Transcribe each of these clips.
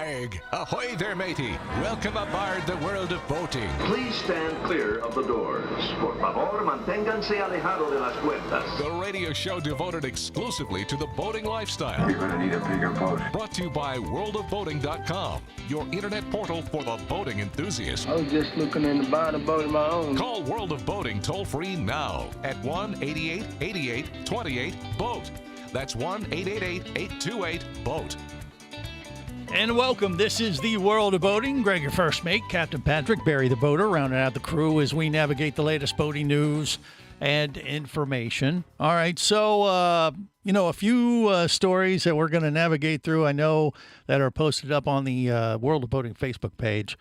Arg! Ahoy there, matey! Welcome aboard the world of boating. Please stand clear of the doors. Por favor, manténganse alejado de las puertas. The radio show devoted exclusively to the boating lifestyle. You're gonna need a bigger boat. Brought to you by worldofboating.com, your internet portal for the boating enthusiast. I was just looking into buying a boat of my own. Call World of Boating toll-free now at 1-8888-28-BOAT. That's 1-888-828-BOAT. And welcome. This is the World of Boating. Greg, your first mate, Captain Patrick, Barry the boater, rounding out the crew as we navigate the latest boating news and information. All right, so, a few stories that we're going to navigate through, I know, that are posted up on the World of Boating Facebook page.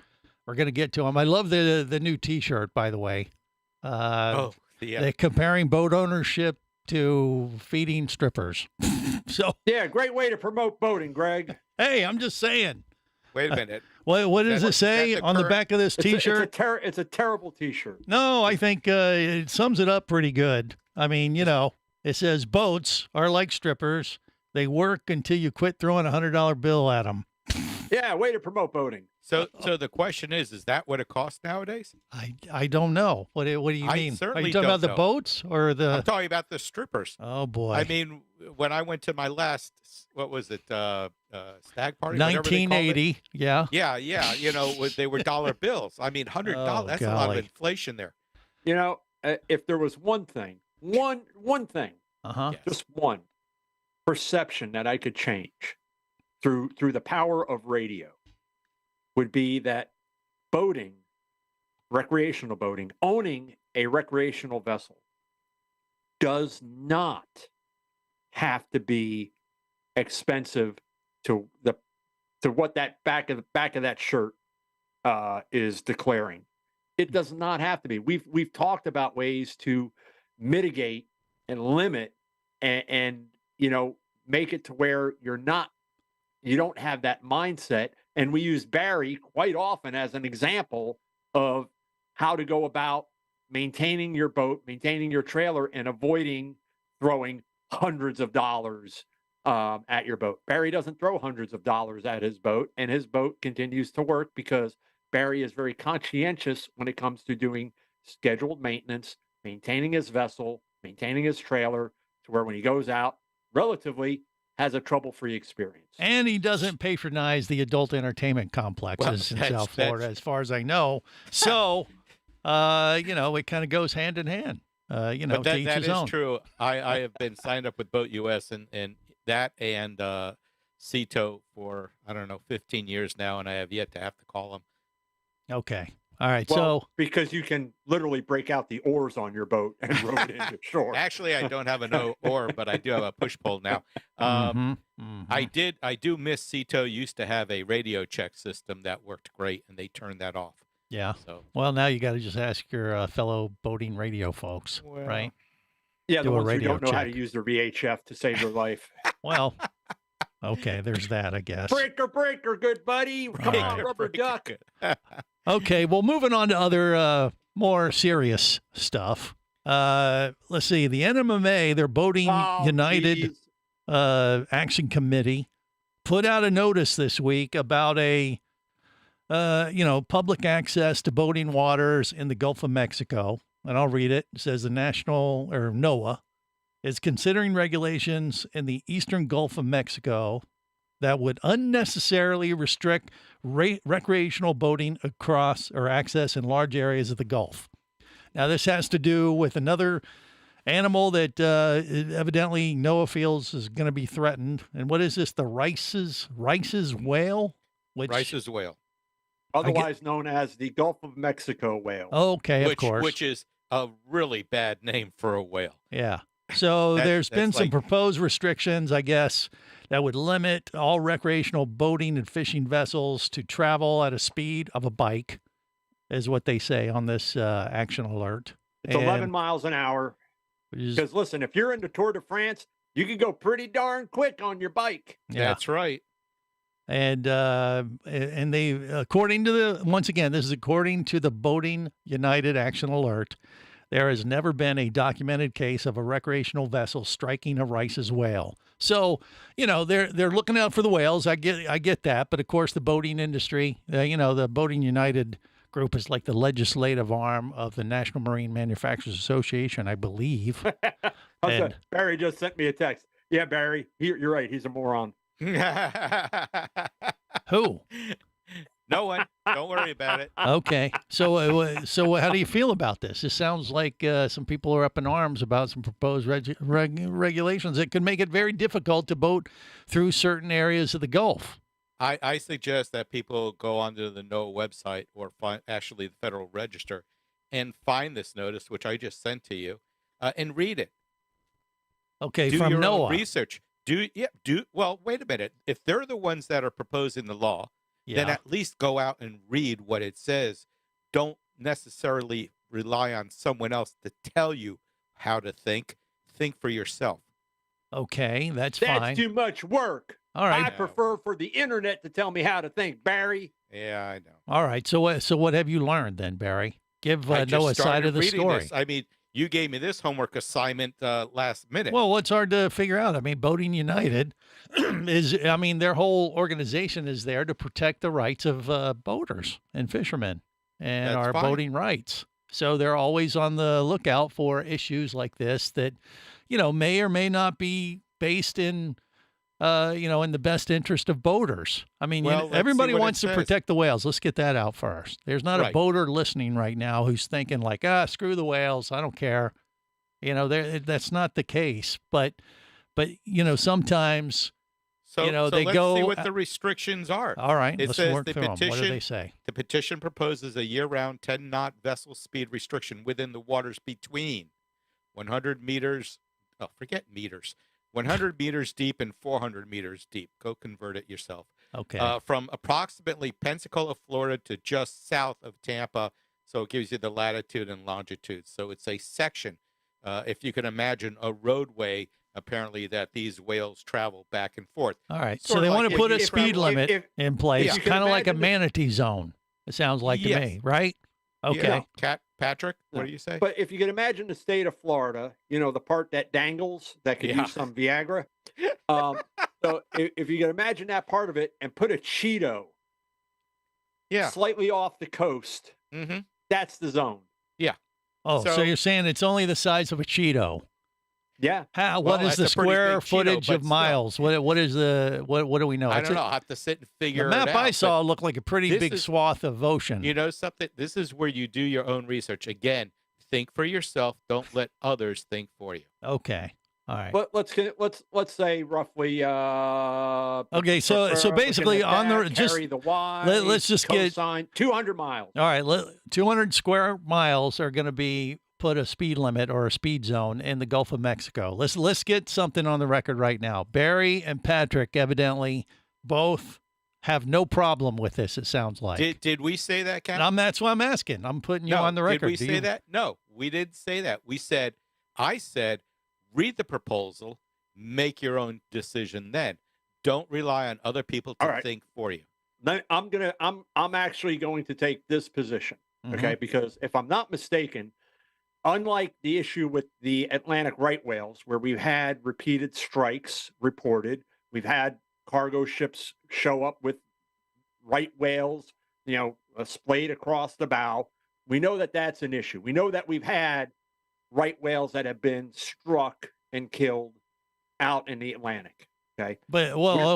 We're going to get to them. I love the new T-shirt, by the way. They're comparing boat ownership to feeding strippers. So yeah, great way to promote boating, Greg. Hey, I'm just saying. Wait a minute. What does it say on the back of this T-shirt? It's a terrible T-shirt. No, I think it sums it up pretty good. I mean, it says boats are like strippers. They work until you quit throwing a $100 bill at them. Yeah, way to promote boating. So the question is that what it costs nowadays? I don't know. What do you mean? Are you talking about the boats or the? I'm talking about the strippers. Oh boy! I mean, when I went to my last, what was it, stag party? 1980. Yeah. Yeah. They were dollar bills. I mean, $100. That's a lot of inflation there. If there was one thing, just one perception that I could change through the power of radio, would be that boating, recreational boating, owning a recreational vessel does not have to be expensive to what that back of that shirt is declaring. It does not have to be. We've talked about ways to mitigate and limit and make it to where you don't have that mindset. And we use Barry quite often as an example of how to go about maintaining your boat, maintaining your trailer, and avoiding throwing hundreds of dollars at your boat. Barry doesn't throw hundreds of dollars at his boat, and his boat continues to work because Barry is very conscientious when it comes to doing scheduled maintenance, maintaining his vessel, maintaining his trailer, to where when he goes out, relatively has a trouble-free experience. And he doesn't patronize the adult entertainment complexes in South Florida, as far as I know. So, it kind of goes hand in hand. But that is true. I have been signed up with Boat US and that and Cito for, 15 years now, and I have yet to have to call them. Okay. All right. Because you can literally break out the oars on your boat and row it into shore. Actually, I don't have an oar, but I do have a push pole now. I do miss Cito used to have a radio check system that worked great, and they turned that off. Yeah. So well, now you got to just ask your fellow boating radio folks, right? Yeah, the ones who don't know how to use their VHF to save their life. Well, okay, there's that, I guess. Breaker, good buddy. Come on, rubber duck. Okay, well, moving on to other more serious stuff. Let's see. The NMMA, their Boating United Action Committee, put out a notice this week about a, public access to boating waters in the Gulf of Mexico. And I'll read it. It says the NOAA is considering regulations in the eastern Gulf of Mexico that would unnecessarily restrict recreational boating across or access in large areas of the Gulf. Now, this has to do with another animal that evidently NOAA feels is going to be threatened. And what is this? The Rice's whale? Rice's whale. Otherwise known as the Gulf of Mexico whale. Okay, of course. Which is a really bad name for a whale. Yeah. So there's been some proposed restrictions, I guess, that would limit all recreational boating and fishing vessels to travel at a speed of a bike, is what they say on this action alert. It's 11 miles an hour. Because listen, if you're in the Tour de France, you can go pretty darn quick on your bike. Yeah. That's right. And they, once again, this is according to the Boating United Action Alert. there has never been a documented case of a recreational vessel striking a Rice's whale. So, they're looking out for the whales. I get that, but of course the boating industry, the Boating United group is like the legislative arm of the National Marine Manufacturers Association, I believe. Barry just sent me a text. Yeah, Barry, you're right. He's a moron. Who? No one. Don't worry about it. Okay. So how do you feel about this? It sounds like some people are up in arms about some proposed regulations that could make it very difficult to boat through certain areas of the Gulf. I suggest that people go onto the NOAA website or actually the Federal Register and find this notice, which I just sent to you, and read it. Okay, do from your NOAA. Own research. Well, wait a minute. If they're the ones that are proposing the law, then at least go out and read what it says. Don't necessarily rely on someone else to tell you how to think. Think for yourself. Okay, that's fine. That's too much work. All right. I prefer for the internet to tell me how to think, Barry. Yeah, I know. All right. So what have you learned then, Barry? Give Noah's side of the story. This. I mean, you gave me this homework assignment last minute. Well, what's hard to figure out? I mean, Boating United their whole organization is there to protect the rights of boaters and fishermen and our boating rights. So they're always on the lookout for issues like this that, may or may not be based in, in the best interest of boaters. I mean, everybody wants to protect the whales. Let's get that out first. There's not a boater listening right now who's thinking like, screw the whales. I don't care. That's not the case. But sometimes, they let's go. See what the restrictions are. All right. It says work through them. What do they say? The petition proposes a year-round 10-knot vessel speed restriction within the waters between 100 meters. Oh, forget meters. 100 meters deep and 400 meters deep. Go convert it yourself. Okay. From approximately Pensacola, Florida to just south of Tampa. So it gives you the latitude and longitude. So it's a section, if you can imagine, a roadway, apparently, that these whales travel back and forth. All right. So they want to put a speed limit in place, kind of like a manatee zone, it sounds like to me, right? Okay. Yeah. Patrick, what do you say? But if you can imagine the state of Florida, the part that dangles that could use some Viagra. So if you can imagine that part of it and put a Cheeto slightly off the coast, that's the zone. Yeah. Oh, so you're saying it's only the size of a Cheeto? Yeah. What is the square footage of miles? What is what do we know? I don't know. I have to sit and figure it out. The map I saw looked like a pretty big swath of ocean. You know something? This is where you do your own research. Again, think for yourself. Don't let others think for you. Okay. All right. But let's say roughly. Okay. So basically, on the carry the Y. Let's just get 200 miles. All right. 200 square miles are going to be put a speed limit or a speed zone in the Gulf of Mexico. Let's get something on the record right now. Barry and Patrick evidently both have no problem with this, it sounds like. Did we say that, Captain? That's what I'm asking. I'm putting you on the record. Did we say that? No, we didn't say that. I said, read the proposal, make your own decision then. Don't rely on other people to think for you. I'm actually going to take this position, okay? Because if I'm not mistaken, unlike the issue with the Atlantic right whales, where we've had repeated strikes reported, we've had cargo ships show up with right whales, splayed across the bow. We know that that's an issue. We know that we've had right whales that have been struck and killed out in the Atlantic. Okay, but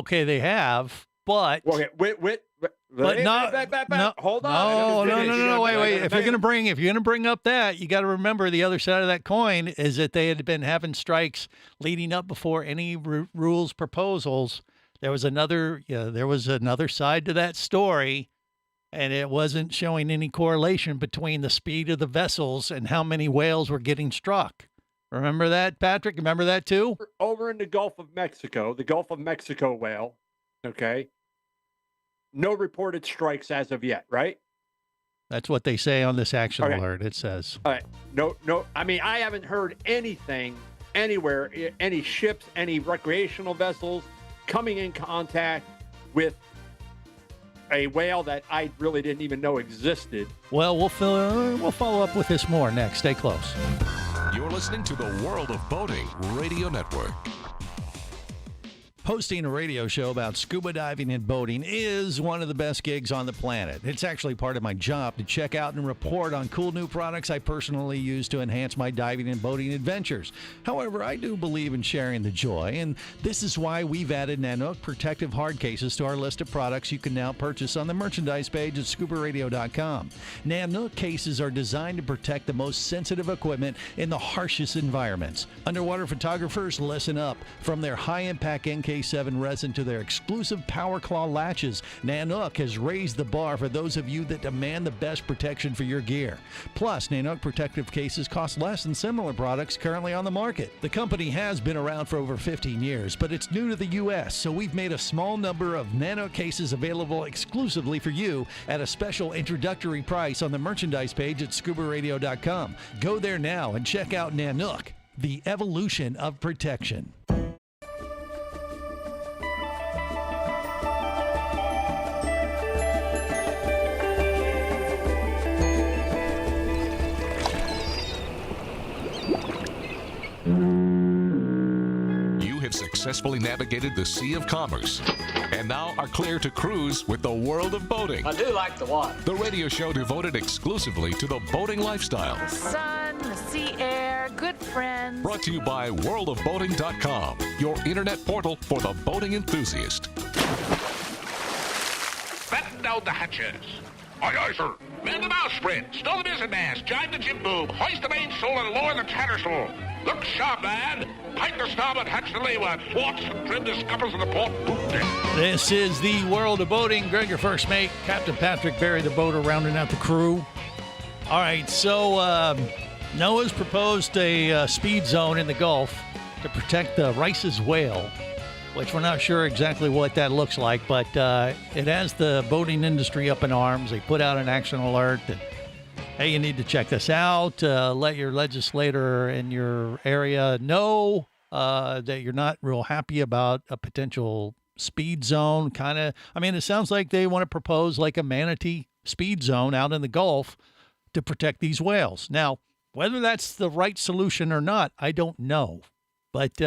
they have, but not. Hold on. No. Wait. If you're gonna bring up that, you got to remember the other side of that coin is that they had been having strikes leading up before any rules proposals. There was another side to that story, and it wasn't showing any correlation between the speed of the vessels and how many whales were getting struck. Remember that, Patrick? Remember that too? Over in the Gulf of Mexico, the Gulf of Mexico whale. Okay. No reported strikes as of yet, right? That's what they say on this action alert. It says. All right. No. I mean, I haven't heard anything anywhere, any ships, any recreational vessels coming in contact with a whale that I really didn't even know existed. Well, we'll follow up with this more next. Stay close. You're listening to the World of Boating Radio Network. Hosting a radio show about scuba diving and boating is one of the best gigs on the planet. It's actually part of my job to check out and report on cool new products I personally use to enhance my diving and boating adventures. However, I do believe in sharing the joy, and this is why we've added Nanook protective hard cases to our list of products you can now purchase on the merchandise page at scubaradio.com. Nanook cases are designed to protect the most sensitive equipment in the harshest environments. Underwater photographers, listen up. From their high-impact NK7 resin to their exclusive Power Claw latches, Nanook has raised the bar for those of you that demand the best protection for your gear. Plus, Nanook protective cases cost less than similar products currently on the market. The company has been around for over 15 years, but it's new to the U.S., so we've made a small number of Nanook cases available exclusively for you at a special introductory price on the merchandise page at scubaradio.com. Go there now and check out Nanook, the evolution of protection. Successfully navigated the Sea of Commerce and now are clear to cruise with the World of Boating. I do like the water. The radio show devoted exclusively to the boating lifestyle. The sun, the sea air, good friends. Brought to you by worldofboating.com, your internet portal for the boating enthusiast. Batten down the hatches. Aye, aye, sir. Man the bowsprit. Stow the mizzenmast. Jibe the jib boob. Hoist the mainsail and lower the tattersail. Look sharp, lad. Pike the starboard, hatch the leeward. Thwarts and trim the scuppers of the port boot deck. This is the World of Boating. Greg, your first mate. Captain Patrick Barry, the boater, rounding out the crew. All right, so NOAA's proposed a speed zone in the Gulf to protect the Rice's whale, which we're not sure exactly what that looks like, but it has the boating industry up in arms. They put out an action alert that, hey, you need to check this out. Let your legislator in your area know that you're not real happy about a potential speed zone. It sounds like they want to propose like a manatee speed zone out in the Gulf to protect these whales. Now, whether that's the right solution or not, I don't know. But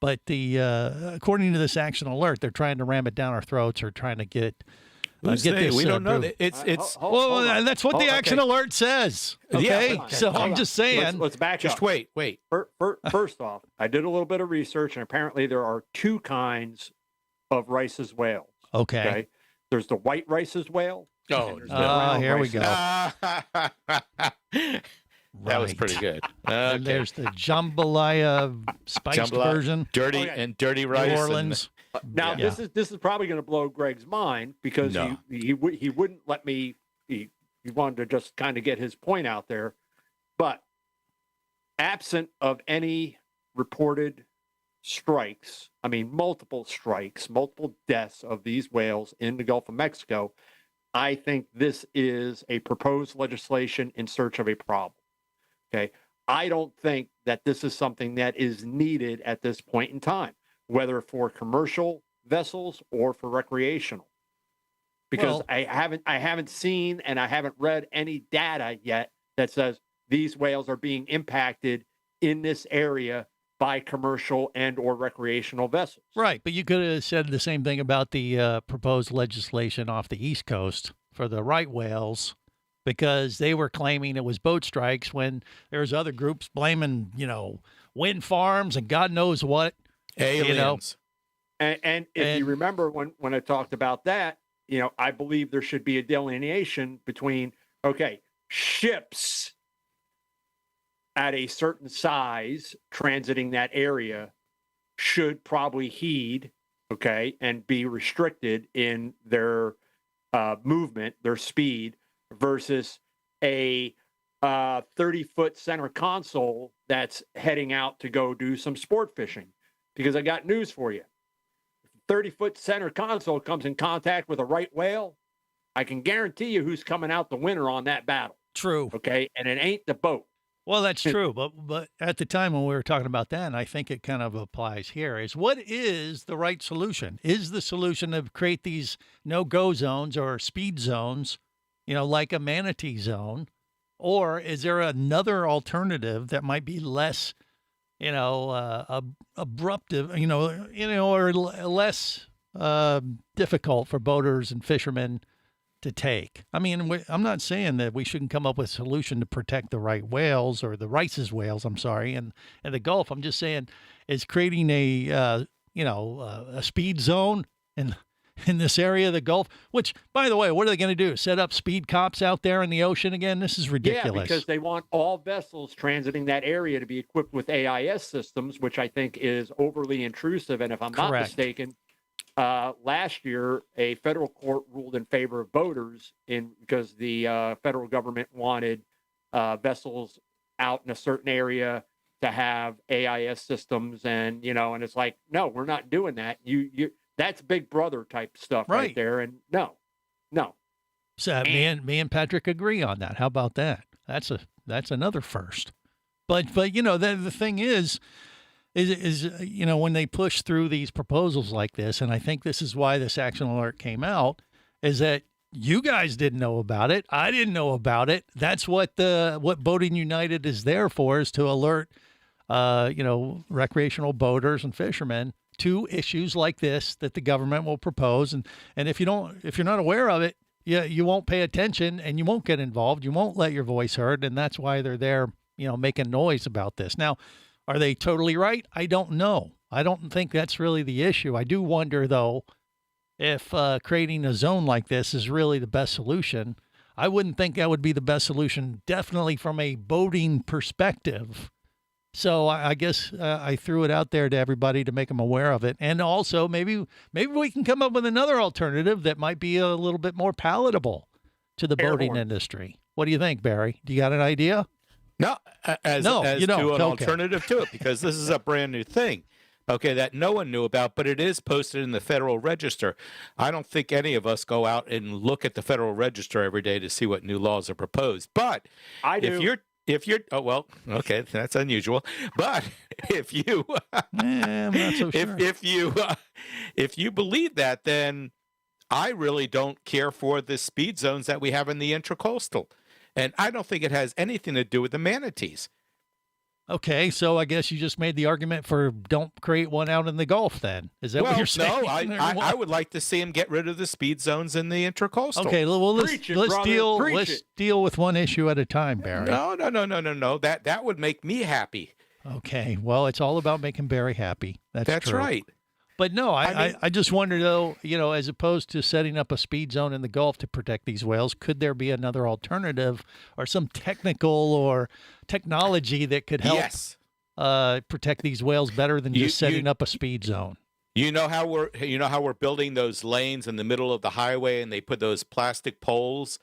according to this action alert, they're trying to ram it down our throats or trying to get this. We don't know. That's what the action alert says. Okay, I'm just saying. Let's back just up. Wait. First off, I did a little bit of research, and apparently there are two kinds of Rice's whales. Okay. There's the white Rice's whale. Oh, here we go. That was pretty good. And there's the jambalaya spiced version. Dirty and dirty rice. New Orleans. Now this is probably going to blow Greg's mind because he wouldn't let me. He wanted to just kind of get his point out there, but absent of any reported strikes, multiple strikes, multiple deaths of these whales in the Gulf of Mexico, I think this is a proposed legislation in search of a problem. Okay. I don't think that this is something that is needed at this point in time, whether for commercial vessels or for recreational. Because I haven't seen and I haven't read any data yet that says these whales are being impacted in this area by commercial and or recreational vessels. Right, but you could have said the same thing about the proposed legislation off the East Coast for the right whales, because they were claiming it was boat strikes when there's other groups blaming, wind farms and God knows what. Aliens. And if you remember when I talked about that, I believe there should be a delineation between, ships at a certain size transiting that area should probably heed, and be restricted in their movement, their speed, versus a 30-foot center console that's heading out to go do some sport fishing. Because I got news for you. 30-foot center console comes in contact with a right whale, I can guarantee you who's coming out the winner on that battle. True. Okay, and it ain't the boat. Well, that's true, but at the time when we were talking about that, and I think it kind of applies here, is what is the right solution? Is the solution to create these no-go zones or speed zones, like a manatee zone, or is there another alternative that might be less, abruptive, or less difficult for boaters and fishermen to take? I mean, I'm not saying that we shouldn't come up with a solution to protect the right whales or the Rice's whales, I'm sorry, and the Gulf. I'm just saying is creating a speed zone in this area of the Gulf, which, by the way, what are they going to do? Set up speed cops out there in the ocean again? This is ridiculous. Yeah, because they want all vessels transiting that area to be equipped with AIS systems, which I think is overly intrusive. And if I'm not mistaken, last year, a federal court ruled in favor of boaters because the federal government wanted vessels out in a certain area to have AIS systems, and it's like, no, we're not doing that. That's Big Brother type stuff right there, and no. So me and Patrick agree on that. How about that? That's another first. But the thing is when they push through these proposals like this, and I think this is why this action alert came out, is that you guys didn't know about it. I didn't know about it. That's what Boating United is there for, is to alert, recreational boaters and fishermen to issues like this that the government will propose. And if you're not aware of it, you won't pay attention and you won't get involved. You won't let your voice heard. And that's why they're there, making noise about this. Now, are they totally right? I don't know. I don't think that's really the issue. I do wonder, though, if creating a zone like this is really the best solution. I wouldn't think that would be the best solution, definitely from a boating perspective. So I guess I threw it out there to everybody to make them aware of it. And also, maybe we can come up with another alternative that might be a little bit more palatable to the boating industry. What do you think, Barry? Do you got an idea? No, as to an alternative to it, because this is a brand new thing, that no one knew about, but it is posted in the Federal Register. I don't think any of us go out and look at the Federal Register every day to see what new laws are proposed. But I do. If you're okay, that's unusual. But if you I'm not so sure. if you believe that, then I really don't care for the speed zones that we have in the intracoastal. And I don't think it has anything to do with the manatees. Okay, so I guess you just made the argument for don't create one out in the Gulf then. Is that what you're saying? No, I would like to see him get rid of the speed zones in the intracoastal. Okay, well, let's deal with one issue at a time, Barry. No. That would make me happy. Okay, well, it's all about making Barry happy. That's true. Right. But no, I just wonder, though, as opposed to setting up a speed zone in the Gulf to protect these whales, could there be another alternative or some technical or technology that could help protect these whales better than just setting up a speed zone? You know how we're building those lanes in the middle of the highway, and they put those plastic poles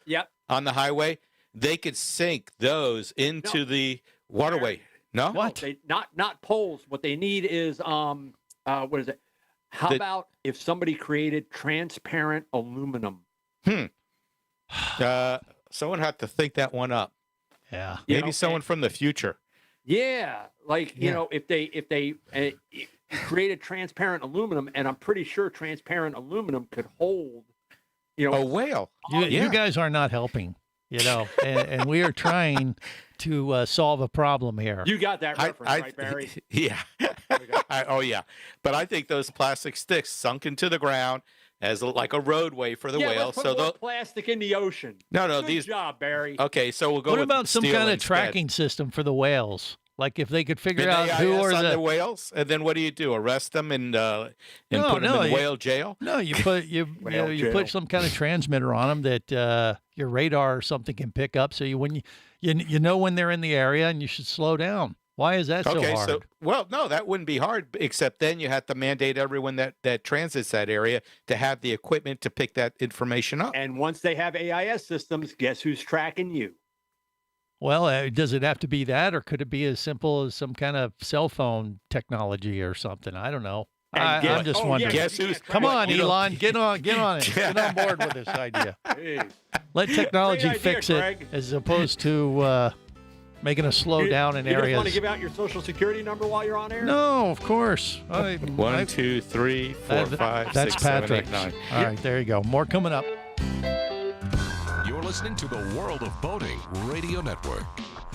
on the highway? They could sink those into the waterway. No? What? Not poles. What they need is what is it? How about if somebody created transparent aluminum? Someone had to think that one up. Yeah. Maybe someone from the future. Yeah. If they created transparent aluminum, and I'm pretty sure transparent aluminum could hold, a whale. You guys are not helping, and we are trying to solve a problem here. You got that reference, right, Barry? Yeah. Yeah. But I think those plastic sticks sunk into the ground as like a roadway for the whale. Let's put plastic in the ocean. No. Good job, Barry. Okay, so we'll go. What with about some steel kind of instead. tracking system for the whales? Like if they could figure out who are the whales, and then what do? Arrest them and put them in whale jail? No, you put you put some kind of transmitter on them that your radar or something can pick up, so when you know when they're in the area and you should slow down. Why is that so hard? No, that wouldn't be hard, except then you have to mandate everyone that transits that area to have the equipment to pick that information up. And once they have AIS systems, guess who's tracking you? Well, does it have to be that, or could it be as simple as some kind of cell phone technology or something? I don't know. I'm just wondering. Come on, Elon, get on it. Get on board with this idea. Hey. Let technology fix it, Greg. as opposed to making us slow down in you areas. You want to give out your social security number while you're on air? No, of course. 1, 2, 3, 4, 5, That's 6, 7, 8, Patrick. 9. All right, there you go. More coming up. You're listening to the World of Boating Radio Network.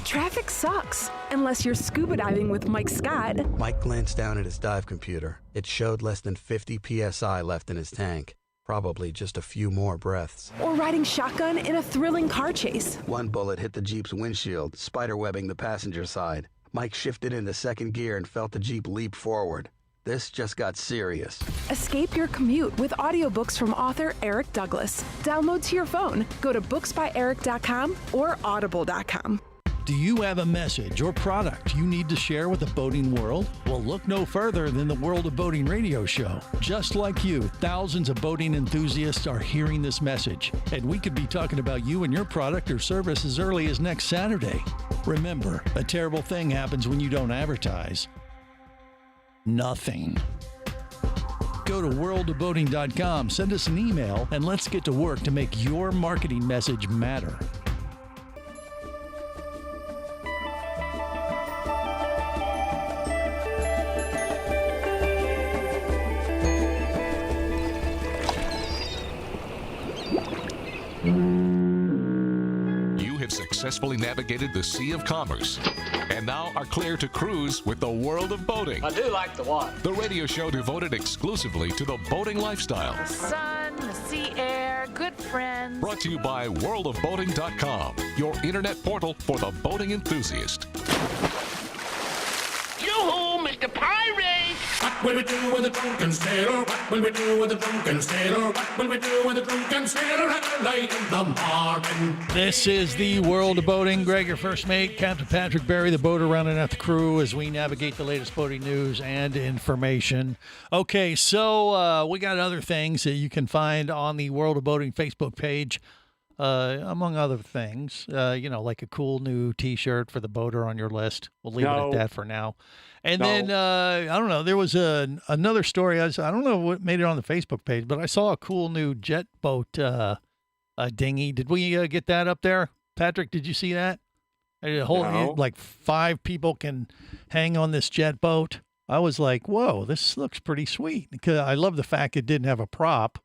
Traffic sucks, unless you're scuba diving with Mike Scott. Mike glanced down at his dive computer. It showed less than 50 psi left in his tank. Probably just a few more breaths. Or riding shotgun in a thrilling car chase. One bullet hit the Jeep's windshield, spiderwebbing the passenger side. Mike shifted into second gear and felt the Jeep leap forward. This just got serious. Escape your commute with audiobooks from author Eric Douglas. Download to your phone. Go to booksbyeric.com or audible.com. Do you have a message or product you need to share with the boating world? Well, look no further than the World of Boating radio show. Just like you, thousands of boating enthusiasts are hearing this message, and we could be talking about you and your product or service as early as next Saturday. Remember, a terrible thing happens when you don't advertise. Nothing. Go to worldofboating.com, send us an email, and let's get to work to make your marketing message matter. You have successfully navigated the Sea of Commerce and now are clear to cruise with the World of Boating. I do like the water. The radio show devoted exclusively to the boating lifestyle. The sun, the sea air, good friends. Brought to you by worldofboating.com, your internet portal for the boating enthusiast. Yoo-hoo, Mr. Pirate! What will we do with a drunken sailor? What will we do with a drunken sailor? What will we do with a drunken sailor at the light in the morning? This is the World of Boating. Greg, your first mate, Captain Patrick Barry, the boater, rounding out the crew as we navigate the latest boating news and information. Okay, so we got other things that you can find on the World of Boating Facebook page, among other things. Like a cool new T-shirt for the boater on your list. We'll leave it at that for now. And then, I don't know, there was another story. I don't know what made it on the Facebook page, but I saw a cool new jet boat dinghy. Did we get that up there? Patrick, did you see that? Like 5 people can hang on this jet boat. I was like, whoa, this looks pretty sweet. Because I love the fact it didn't have a prop.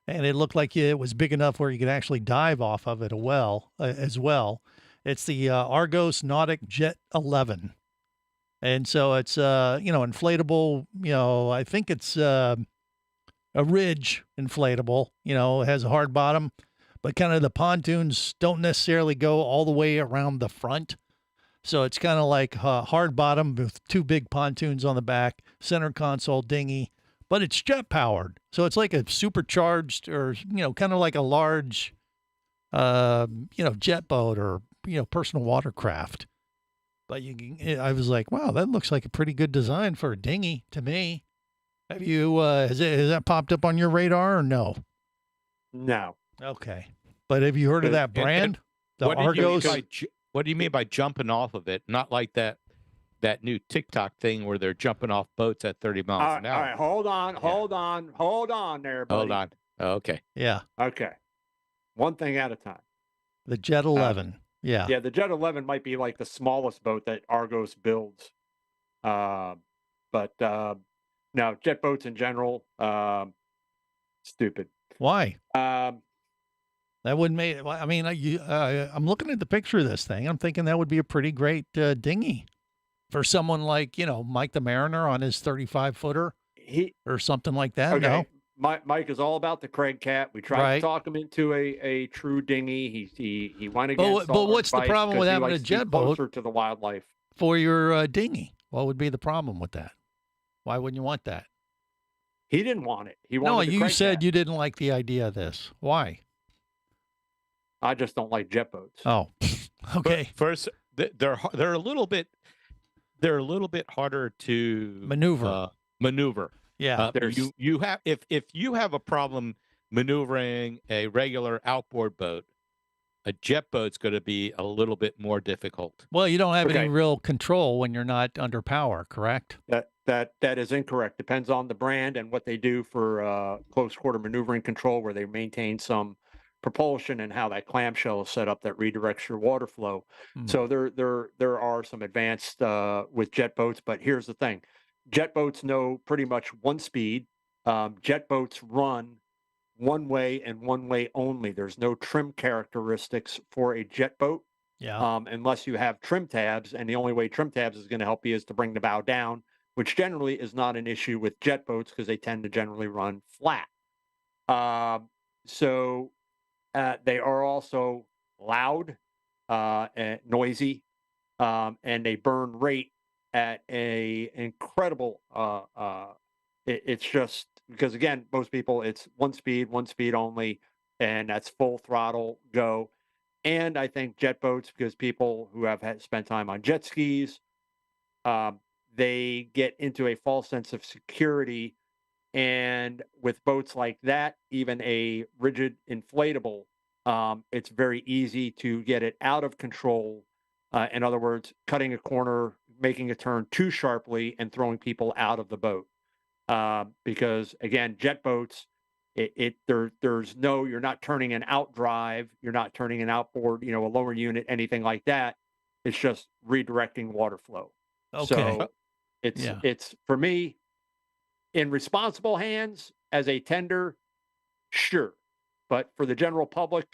And it looked like it was big enough where you could actually dive off of it as well. It's the Argos Nautic Jet 11. And so it's, inflatable, I think it's a ridge inflatable, it has a hard bottom, but kind of the pontoons don't necessarily go all the way around the front. So it's kind of like a hard bottom with 2 big pontoons on the back, center console dinghy, but it's jet powered. So it's like a supercharged or, kind of like a large, jet boat or, personal watercraft. But I was like, wow, that looks like a pretty good design for a dinghy to me. Have you, has that popped up on your radar or no? No. Okay. But have you heard of that brand? The Argos? What do you mean by jumping off of it? Not like that new TikTok thing where they're jumping off boats at 30 miles an hour. All right, hold on there, buddy. Hold on. Okay. Yeah. Okay. One thing at a time. The Jet 11. Yeah. Yeah, the Jet 11 might be like the smallest boat that Argos builds. No, jet boats in general, stupid. Why? That wouldn't make it. I mean, I'm looking at the picture of this thing. I'm thinking that would be a pretty great dinghy for someone like, Mike the Mariner on his 35-footer or something like that. Okay. No? Mike is all about the Craig Cat. We tried to talk him into a true dinghy. He went against. But what's the problem with having a jet boat closer to the wildlife for your dinghy? What would be the problem with that? Why wouldn't you want that? He didn't want it. He wanted the you Craig said Cat. you didn't like the idea of this. Why? I just don't like jet boats. Oh, okay. First, they're a little bit harder to maneuver. Yeah. You have if you have a problem maneuvering a regular outboard boat, a jet boat's going to be a little bit more difficult. Well, you don't have any real control when you're not under power, correct? That is incorrect. Depends on the brand and what they do for close quarter maneuvering control, where they maintain some propulsion and how that clamshell is set up that redirects your water flow. So there are some advanced with jet boats, but here's the thing: jet boats know pretty much one speed. Jet boats run one way and one way only. There's no trim characteristics for a jet boat. Unless you have trim tabs, and the only way trim tabs is going to help you is to bring the bow down, which generally is not an issue with jet boats because they tend to generally run flat. So they are also loud and noisy, and they burn rate at a incredible. It's just because, again, most people, it's one speed only, and that's full throttle go. And I think jet boats, because people who have spent time on jet skis, they get into a false sense of security. And with boats like that, even a rigid inflatable, it's very easy to get it out of control. In other words, cutting a corner, making a turn too sharply, and throwing people out of the boat. Because again, jet boats, there's no, you're not turning an outdrive, you're not turning an outboard, a lower unit, anything like that. It's just redirecting water flow. Okay. So it's for me, in responsible hands as a tender, sure. But for the general public,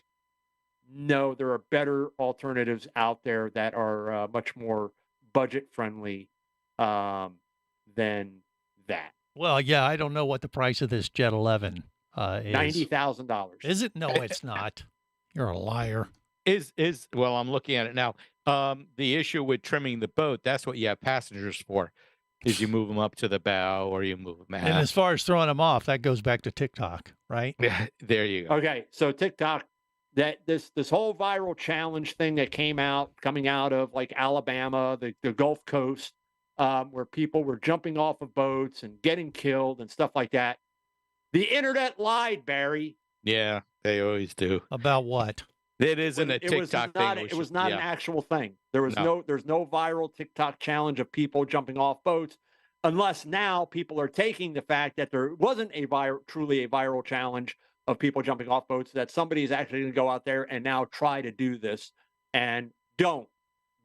no, there are better alternatives out there that are much more budget friendly than that. Well, yeah, I don't know what the price of this Jet 11 is. $90,000. Is it? No, it's not. You're a liar. Well, I'm looking at it now. The issue with trimming the boat, that's what you have passengers for, is you move them up to the bow or you move them out. And as far as throwing them off, that goes back to TikTok, right? Yeah, there you go. Okay, so TikTok, that this whole viral challenge thing that coming out of like Alabama, the Gulf Coast, where people were jumping off of boats and getting killed and stuff like that. The internet lied, Barry. Yeah, they always do. About what? It isn't a TikTok thing. It was not an actual thing. There's no viral TikTok challenge of people jumping off boats, unless now people are taking the fact that there wasn't truly a viral challenge of people jumping off boats, that somebody is actually going to go out there and now try to do this. And do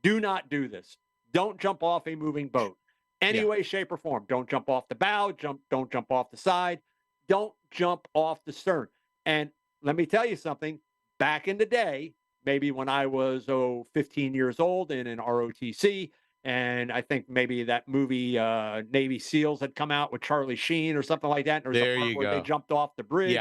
not do this. Don't jump off a moving boat. Any way, shape, or form. Don't jump off the bow. Don't jump off the side. Don't jump off the stern. And let me tell you something. Back in the day, maybe when I was 15 years old in an ROTC, and I think maybe that movie Navy SEALs had come out with Charlie Sheen or something like that. And there was a part where they jumped off the bridge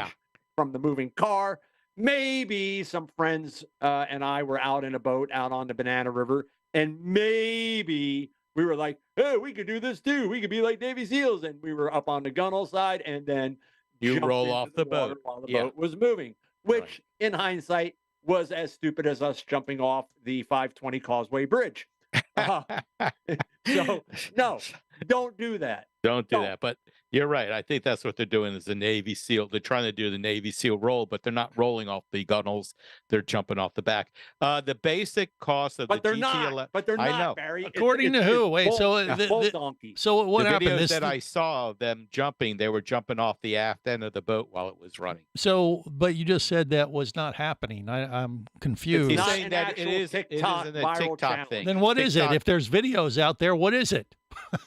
from the moving car. Maybe some friends and I were out in a boat out on the Banana River, and maybe we were like, "Hey, we could do this too. We could be like Navy SEALs." And we were up on the gunnel side, and then you roll off the boat while the boat was moving, which in hindsight was as stupid as us jumping off the 520 Causeway Bridge. So no, don't do that. Don't do that. But you're right. I think that's what they're doing is the Navy SEAL. They're trying to do the Navy SEAL roll, but they're not rolling off the gunnels. They're jumping off the back. The basic cost of the GT11. But they're not, I know. Barry. According to who? Wait, so what happened? The videos that I saw of them jumping, they were jumping off the aft end of the boat while it was running. So, but you just said that was not happening. I'm confused. It's He's not saying that it isn't a TikTok thing. Then what is it? If there's videos out there, what is it?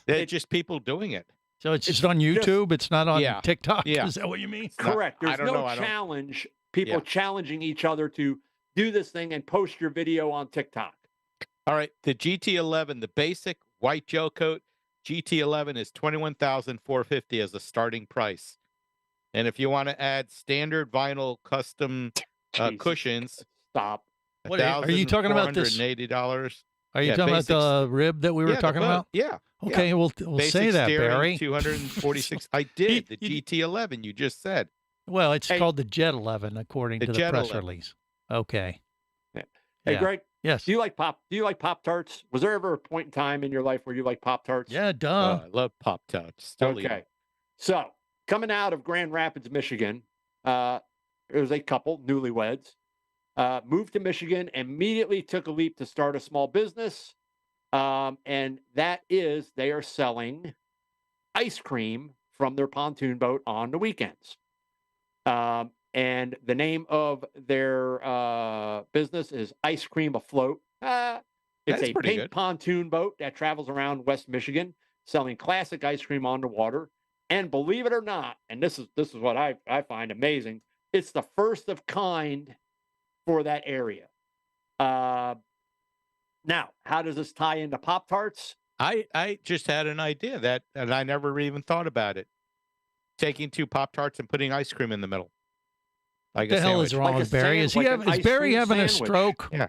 They're just people doing it. So it's just on YouTube. It's not on TikTok. Yeah. Is that what you mean? Correct. There's no challenge. People challenging each other to do this thing and post your video on TikTok. All right. The GT11, the basic white gel coat GT11 is $21,450 as a starting price. And if you want to add standard vinyl custom cushions, stop. What are you talking about? This $480. Are you talking about the rib that we were talking about? Yeah. Okay, we'll say that, Barry. 246. I did the GT11. You just said. Well, it's called the Jet 11 according to the press release. Okay. Hey, Greg. Yes. Do you like Pop-Tarts? Was there ever a point in time in your life where you like Pop-Tarts? Yeah, duh. I love Pop-Tarts. Okay. So coming out of Grand Rapids, Michigan, there was a couple, newlyweds, moved to Michigan, immediately took a leap to start a small business. And that is, they are selling ice cream from their pontoon boat on the weekends. And the name of their business is Ice Cream Afloat. It's That's a pretty pink good. pontoon boat that travels around West Michigan, selling classic ice cream on the water. And believe it or not, and this is what I find amazing, it's the first of kind for that area. Now, how does this tie into Pop-Tarts? I just had an idea that, and I never even thought about it. Taking 2 Pop-Tarts and putting ice cream in the middle. Like What the hell is sandwich. wrong Like with a Barry? sand- like an Is ice Barry cream having a sandwich. stroke? Yeah.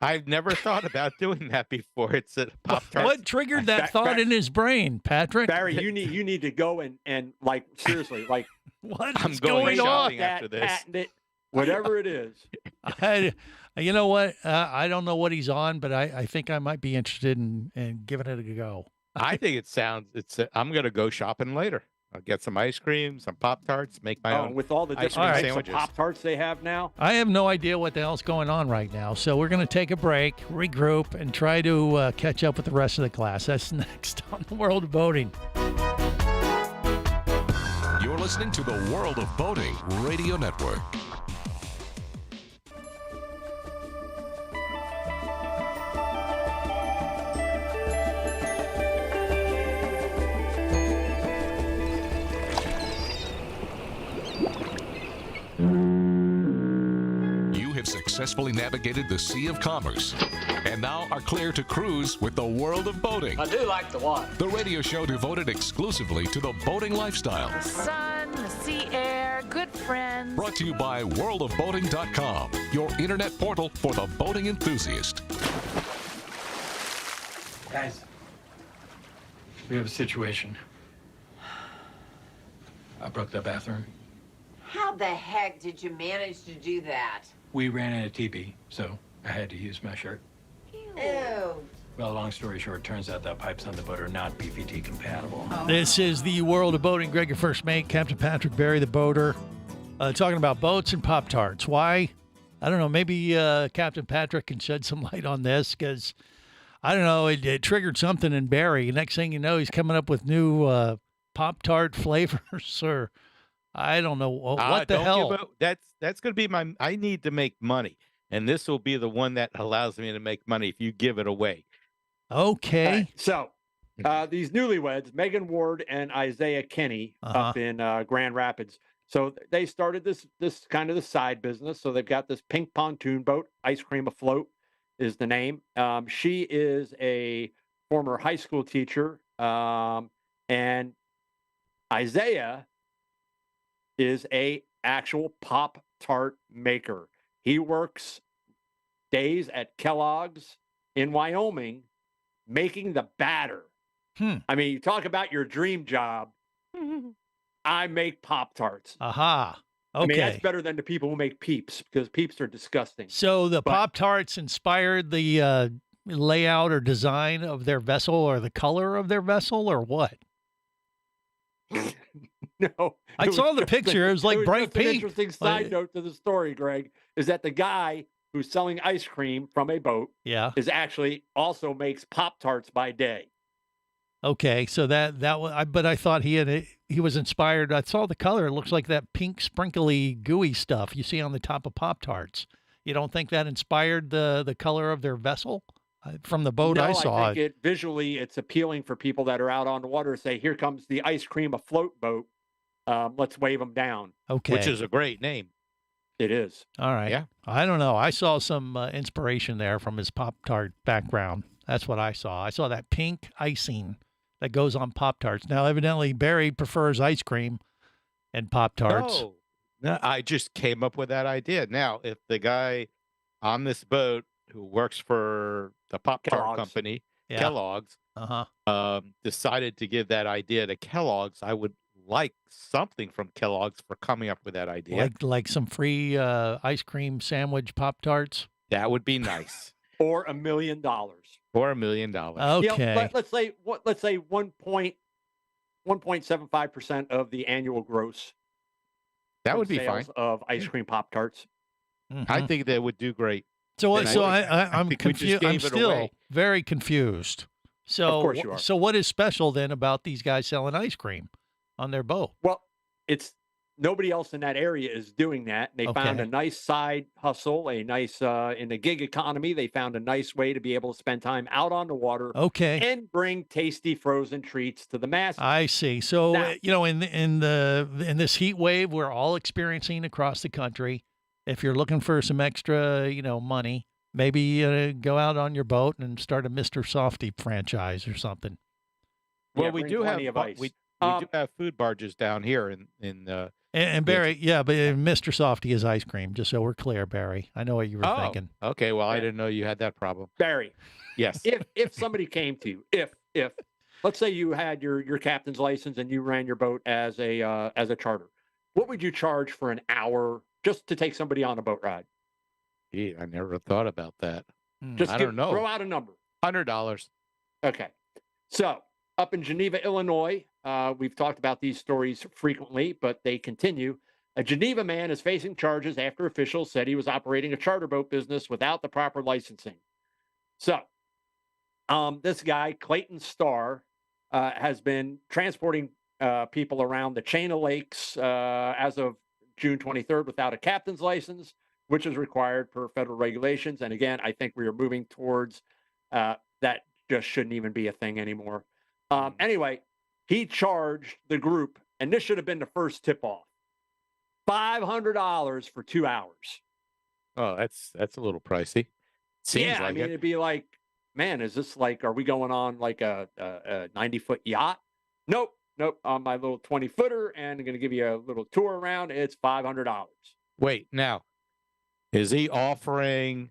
I've never thought about doing that before. It's a Pop-Tart. What triggered that thought in his brain, Patrick? Barry, you need to go and like seriously, like What I'm is going going on? shopping after this. patent it, whatever it is. You know what? I don't know what he's on, but I think I might be interested in giving it a go. I think it sounds. I'm gonna go shopping later. I'll get some ice cream, some Pop-Tarts, make my own. With all the ice different cream types sandwiches. of Pop-Tarts they have now. I have no idea what the hell's going on right now, so we're going to take a break, regroup, and try to catch up with the rest of the class. That's next on the World of Boating. You're listening to the World of Boating Radio Network. You have successfully navigated the Sea of Commerce and now are clear to cruise with the World of Boating. I do like the water. The radio show devoted exclusively to the boating lifestyle. The sun, the sea air, good friends. Brought to you by worldofboating.com, your internet portal for the boating enthusiast. Guys, we have a situation. I broke the bathroom. How the heck did you manage to do that? We ran out of TP, so I had to use my shirt. Ew. Well, long story short, turns out that pipes on the boat are not BVT compatible. This is the World of Boating. Greg, your first mate, Captain Patrick Barry, the boater, talking about boats and Pop-Tarts. Why? I don't know. Maybe Captain Patrick can shed some light on this because, I don't know, it triggered something in Barry. Next thing you know, he's coming up with new Pop-Tart flavors or I don't know. What the hell? That's going to be my. I need to make money, and this will be the one that allows me to make money if you give it away. Okay. So, these newlyweds, Megan Ward and Isaiah Kenny, up in Grand Rapids. So they started this kind of the side business. So they've got this pink pontoon boat, Ice Cream Afloat is the name. She is a former high school teacher, and Isaiah is a actual Pop-Tart maker. He works days at Kellogg's in Wyoming making the batter. I mean, you talk about your dream job. I make Pop-Tarts. Aha. Okay. I mean, that's better than the people who make Peeps because Peeps are disgusting. So the Pop-Tarts inspired the layout or design of their vessel or the color of their vessel or what? No. I saw the picture. It was like bright just an pink. interesting side note to the story, Greg, is that the guy who's selling ice cream from a boat is actually also makes Pop-Tarts by day. Okay, so that was, but I thought he was inspired. I saw the color. It looks like that pink, sprinkly, gooey stuff you see on the top of Pop-Tarts. You don't think that inspired the color of their vessel from the boat I saw? I think visually it's appealing for people that are out on the water. Say, here comes the Ice Cream Afloat boat. Let's wave them down. Okay, which is a great name. It is. All right. Yeah. I don't know. I saw some inspiration there from his Pop-Tart background. That's what I saw. I saw that pink icing that goes on Pop-Tarts. Now, evidently, Barry prefers ice cream and Pop-Tarts. No, I just came up with that idea. Now, if the guy on this boat who works for the Pop-Tart company, Kellogg's, decided to give that idea to Kellogg's, I would like something from Kellogg's for coming up with that idea. Like some free ice cream sandwich Pop-Tarts? That would be nice. Or $1 million. Or $1 million. Okay. Let's say 1.75% of the annual gross. That would be fine. Of ice cream Pop-Tarts. I think that would do great. I'm confused. I'm still away. very confused. So, of course you are. So what is special then about these guys selling ice cream on their boat? Well, it's nobody else in that area is doing that. They found a nice side hustle, a nice in the gig economy. They found a nice way to be able to spend time out on the water, and bring tasty frozen treats to the masses. I see. So Now, in this heat wave we're all experiencing across the country, if you're looking for some extra, money, maybe go out on your boat and start a Mr. Softy franchise or something. Well, Yeah, we bring do have plenty of ice. we do have food barges down here in And Barry, but Mr. Softy is ice cream, just so we're clear, Barry. I know what you were thinking. Okay, well, I didn't know you had that problem. Barry, Yes. if somebody came to you, if let's say you had your captain's license and you ran your boat as a charter, what would you charge for an hour just to take somebody on a boat ride? Gee, I never thought about that. Just I don't know. Throw out a number. $100. Okay. So up in Geneva, Illinois, we've talked about these stories frequently, but they continue. A Geneva man is facing charges after officials said he was operating a charter boat business without the proper licensing. So this guy, Clayton Starr, has been transporting people around the chain of lakes as of June 23rd without a captain's license, which is required per federal regulations. And again, I think we are moving towards that just shouldn't even be a thing anymore. Anyway, he charged the group, and this should have been the first tip-off, $500 for 2 hours. Oh, that's a little pricey. Seems like it. It'd be like, man, is this like, are we going on like a 90-foot yacht? Nope. On my little 20-footer, and I'm going to give you a little tour around. It's $500. Wait, now, is he offering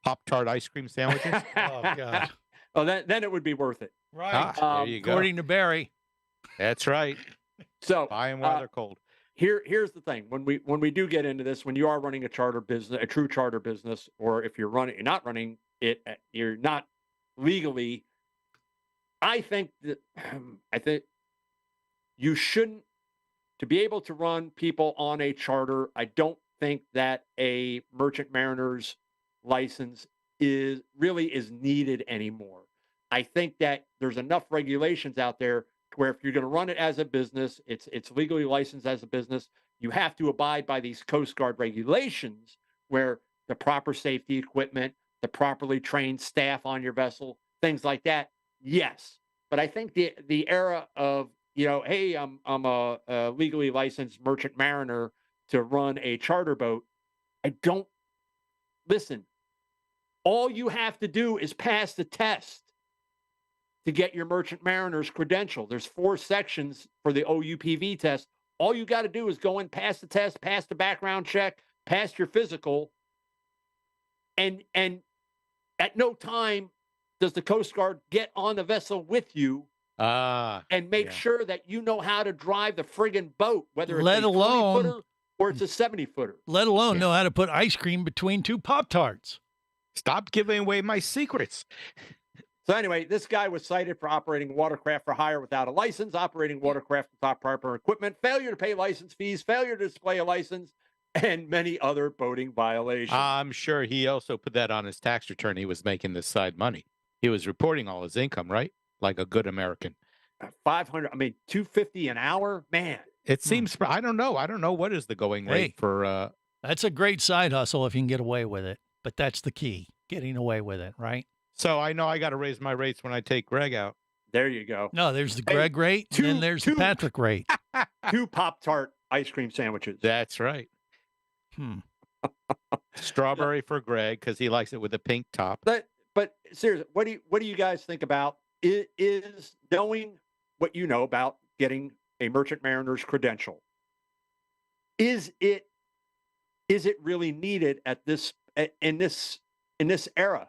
Pop-Tart ice cream sandwiches? Oh, God. Oh, then it would be worth it. Right. There you go. According to Barry. That's right. So buy them while they're cold. Here's the thing: when we do get into this, when you are running a charter business, a true charter business, or if you're not running it, you're not legally. I think you shouldn't, to be able to run people on a charter. I don't think that a merchant mariner's license is needed anymore. I think that there's enough regulations out there to where if you're going to run it as a business, it's legally licensed as a business. You have to abide by these Coast Guard regulations, where the proper safety equipment, the properly trained staff on your vessel, things like that. Yes, but I think the era of hey, I'm a legally licensed merchant mariner to run a charter boat. I don't listen. All you have to do is pass the test to get your merchant mariner's credential. There's 4 sections for the OUPV test. All you got to do is go and pass the test, pass the background check, pass your physical, and at no time does the Coast Guard get on the vessel with you and make sure that you know how to drive the friggin' boat, whether it's a 20-footer or it's a 70-footer. Let alone know how to put ice cream between 2 Pop-Tarts. Stop giving away my secrets. So anyway, this guy was cited for operating watercraft for hire without a license, operating watercraft without proper equipment, failure to pay license fees, failure to display a license, and many other boating violations. I'm sure he also put that on his tax return. He was making this side money. He was reporting all his income, right? Like a good American. $250 an hour, man. It seems. I don't know. I don't know what is the going rate for. That's a great side hustle if you can get away with it. But that's the key, getting away with it, right? So I know I got to raise my rates when I take Greg out. There you go. No, there's the Greg rate, and then there's the Patrick rate. 2 Pop-Tart ice cream sandwiches. That's right. Strawberry for Greg because he likes it with a pink top. But seriously, what do you guys think about is knowing what you know about getting a merchant mariner's credential? Is it really needed at this in this era?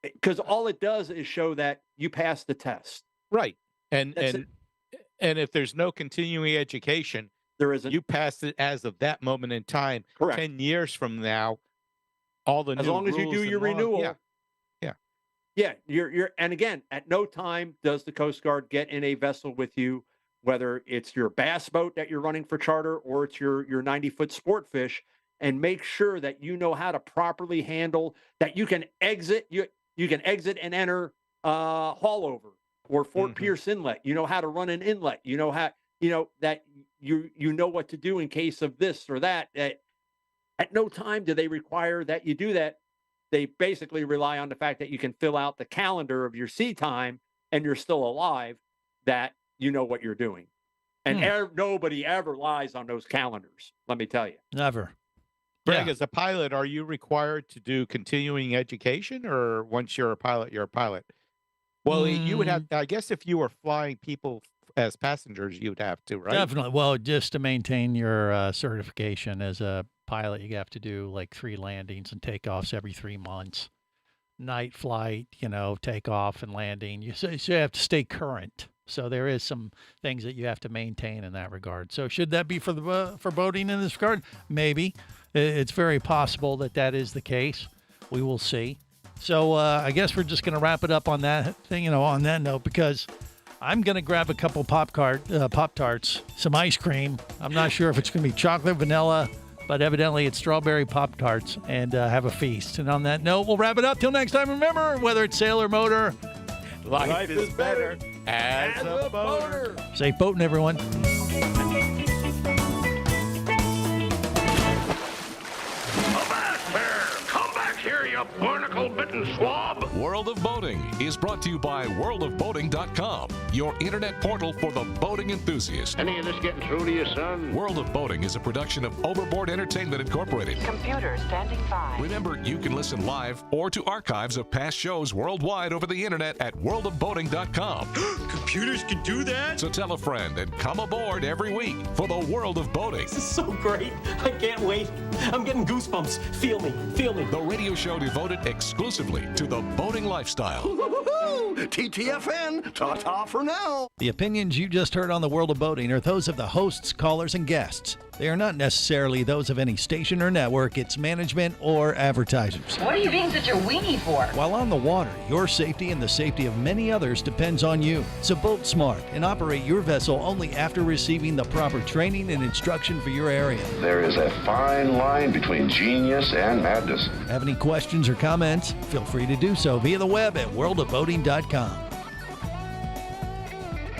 Because all it does is show that you passed the test. Right. And if there's no continuing education, there isn't. You passed it as of that moment in time. Correct. 10 years from now, all the as new long as you rules do and your laws- renewal. Yeah. You're and again, at no time does the Coast Guard get in a vessel with you, whether it's your bass boat that you're running for charter or it's your 90-foot sport fish, and make sure that you know how to properly handle that. You can exit. You can exit and enter Haulover or Fort Pierce Inlet. You know how to run an inlet. You know how that you know what to do in case of this or that. At no time do they require that you do that. They basically rely on the fact that you can fill out the calendar of your sea time and you're still alive, that you know what you're doing. And nobody ever lies on those calendars, let me tell you. Never. Greg, as a pilot, are you required to do continuing education, or once you're a pilot, you're a pilot? Well, you would have, I guess if you were flying people as passengers, you would have to, right? Definitely. Well, just to maintain your certification as a pilot, you have to do like 3 landings and takeoffs every 3 months. Night flight, takeoff and landing. You have to stay current. So there is some things that you have to maintain in that regard. So should that be for boating in this regard? Maybe. It's very possible that is the case. We will see. So I guess we're just going to wrap it up on that thing, on that note, because I'm going to grab a couple Pop-Tarts, some ice cream. I'm not sure if it's going to be chocolate, vanilla, but evidently it's strawberry Pop-Tarts, and have a feast. And on that note, we'll wrap it up. Till next time, remember, whether it's sail or motor, life is better as a boater. Safe boating, everyone. Here, you barnacle-bitten swab. World of Boating is brought to you by worldofboating.com, your internet portal for the boating enthusiast. Any of this getting through to you, son? World of Boating is a production of Overboard Entertainment Incorporated. Computer standing by. Remember, you can listen live or to archives of past shows worldwide over the internet at worldofboating.com. Computers can do that? So tell a friend and come aboard every week for the World of Boating. This is so great. I can't wait. I'm getting goosebumps. Feel me. Feel me. The radio show devoted exclusively to the boating lifestyle. TTFN, ta-ta for now. The opinions you just heard on the World of Boating are those of the hosts, callers, and guests. They are not necessarily those of any station or network, its management, or advertisers. What are you being such a weenie for? While on the water, your safety and the safety of many others depends on you. So boat smart and operate your vessel only after receiving the proper training and instruction for your area. There is a fine line between genius and madness. Have any questions or comments? Feel free to do so via the web at worldofboating.com.